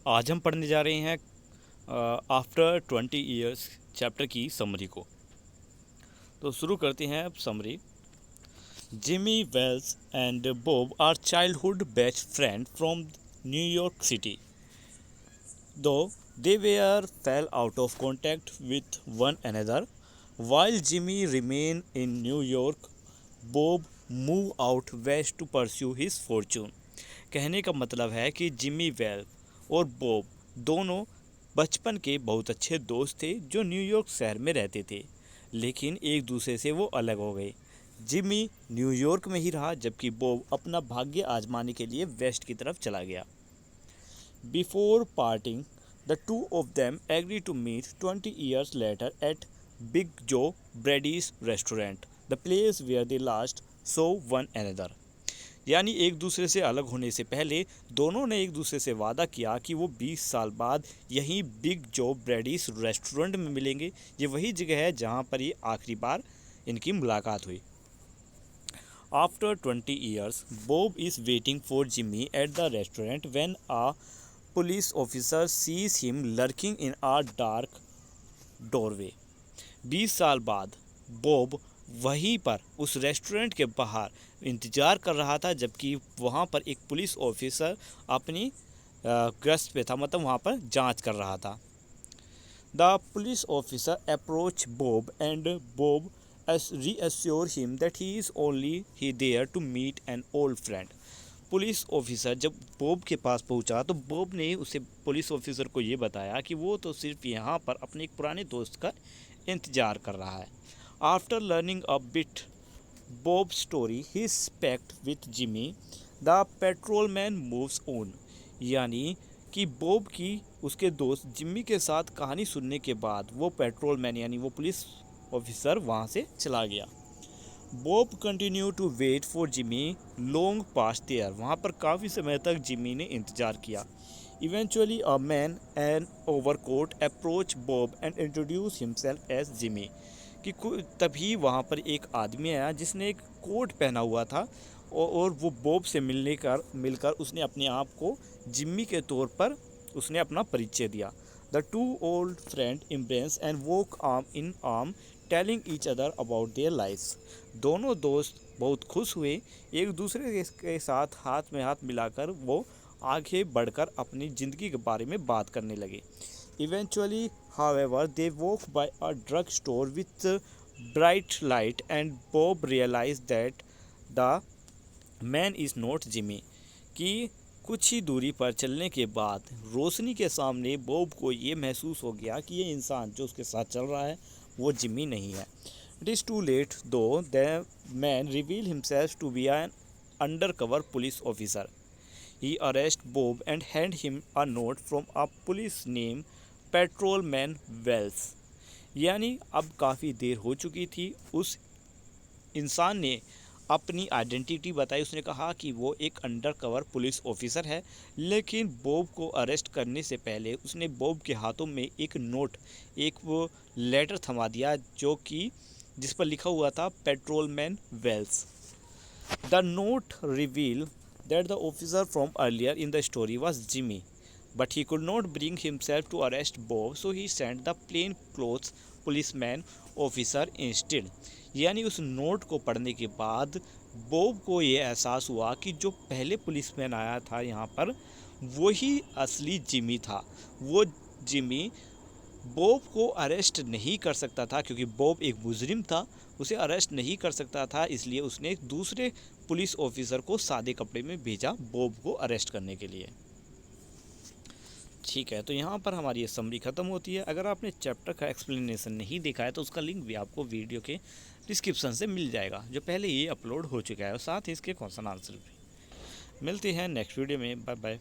आज हम पढ़ने जा रहे हैं आफ्टर 20 ईयर्स चैप्टर की समरी को। तो शुरू करते हैं अब summary. Jimmy Wales and Bob are childhood best friend from New York city, though they were fell out of contact with one another. While Jimmy remained in New York, Bob moved out west to pursue his fortune. कहने का मतलब है कि Jimmy well और Bob दोनों बचपन के बहुत अच्छे दोस्त थे जो न्यूयॉर्क शहर में रहते थे, लेकिन एक दूसरे से वो अलग हो गए। जिमी न्यूयॉर्क में ही रहा जबकि बॉब अपना भाग्य आजमाने के लिए वेस्ट की तरफ चला गया। Before parting, the two of them agreed to meet 20 years later at Big Joe Brady's restaurant, the place where they last saw one another. यानी एक दूसरे से अलग होने से पहले दोनों ने एक दूसरे से वादा किया कि वो 20 साल बाद यहीं बिग जो ब्रैडीज रेस्टोरेंट में मिलेंगे। ये वही जगह है जहाँ पर ये आखिरी बार इनकी मुलाकात हुई। After 20 years, Bob is waiting for Jimmy at the restaurant when a police officer sees him lurking in a dark doorway. 20 साल बाद बॉब वहीं पर उस रेस्टोरेंट के बाहर इंतज़ार कर रहा था जबकि वहाँ पर एक पुलिस ऑफिसर अपनी गश्त पे था, मतलब वहाँ पर जांच कर रहा था। The police officer approach Bob and Bob reassure him that he is only there to meet an old friend. Police officer जब बॉब के पास पहुंचा तो बॉब ने उसे पुलिस ऑफिसर को ये बताया कि वो तो सिर्फ यहाँ पर अपने एक पुराने दोस्त का इंतज़ार कर रहा है। After learning a bit Bob story his pact with Jimmy, the patrolman moves on. यानी कि बॉब की उसके दोस्त जिम्मी के साथ कहानी सुनने के बाद वो पेट्रोलमैन यानी वो पुलिस ऑफिसर वहाँ से चला गया। Bob continue to wait for Jimmy long past there. वहाँ पर काफ़ी समय तक जिमी ने इंतज़ार किया। Eventually a man an overcoat approach Bob and introduce himself as Jimmy. कि तभी वहाँ पर एक आदमी आया जिसने एक कोट पहना हुआ था और वो बॉब से मिलकर उसने अपने आप को जिम्मी के तौर पर उसने अपना परिचय दिया। The two old friend embrace and walk arm in arm telling each other about their lifes. दोनों दोस्त बहुत खुश हुए, एक दूसरे के साथ हाथ में हाथ मिलाकर वो आगे बढ़कर अपनी ज़िंदगी के बारे में बात करने लगे। Eventually however they walk by a drug store with bright light and Bob realize that the man is not Jimmy. कि कुछ ही दूरी पर चलने के बाद रोशनी के सामने बॉब को ये महसूस हो गया कि ये इंसान जो उसके साथ चल रहा है वो जिमी नहीं है। It is too late though the man reveal himself to be an under cover police officer. He arrest Bob and hand him a note from a police name patrolman Wells. यानी अब काफ़ी देर हो चुकी थी, उस इंसान ने अपनी आइडेंटिटी बताई। उसने कहा कि वो एक अंडर कवर पुलिस ऑफिसर है, लेकिन बॉब को अरेस्ट करने से पहले उसने बॉब के हाथों में एक नोट, एक वो लेटर थमा दिया जो कि जिस पर लिखा हुआ था patrolman Wells. The note reveal that the officer from earlier in the story was Jimmy, but he could not bring himself to arrest Bob, so he sent the plain clothes policeman officer instead. यानी उस note को पढ़ने के बाद Bob को ये एहसास हुआ कि जो पहले पुलिसमैन आया था यहाँ पर वही असली जिमी था। वो जिमी बॉब को अरेस्ट नहीं कर सकता था क्योंकि बॉब एक मुजरिम था, उसे अरेस्ट नहीं कर सकता था, इसलिए उसने एक दूसरे पुलिस ऑफिसर को सादे कपड़े में भेजा बॉब को अरेस्ट करने के लिए। ठीक है, तो यहाँ पर हमारी ये समरी ख़त्म होती है। अगर आपने चैप्टर का एक्सप्लेनेशन नहीं देखा है तो उसका लिंक भी आपको वीडियो के डिस्क्रिप्शन से मिल जाएगा, जो पहले ये अपलोड हो चुका है, और साथ ही इसके क्वेश्चन आंसर भी। मिलते हैं नेक्स्ट वीडियो में। Bye bye.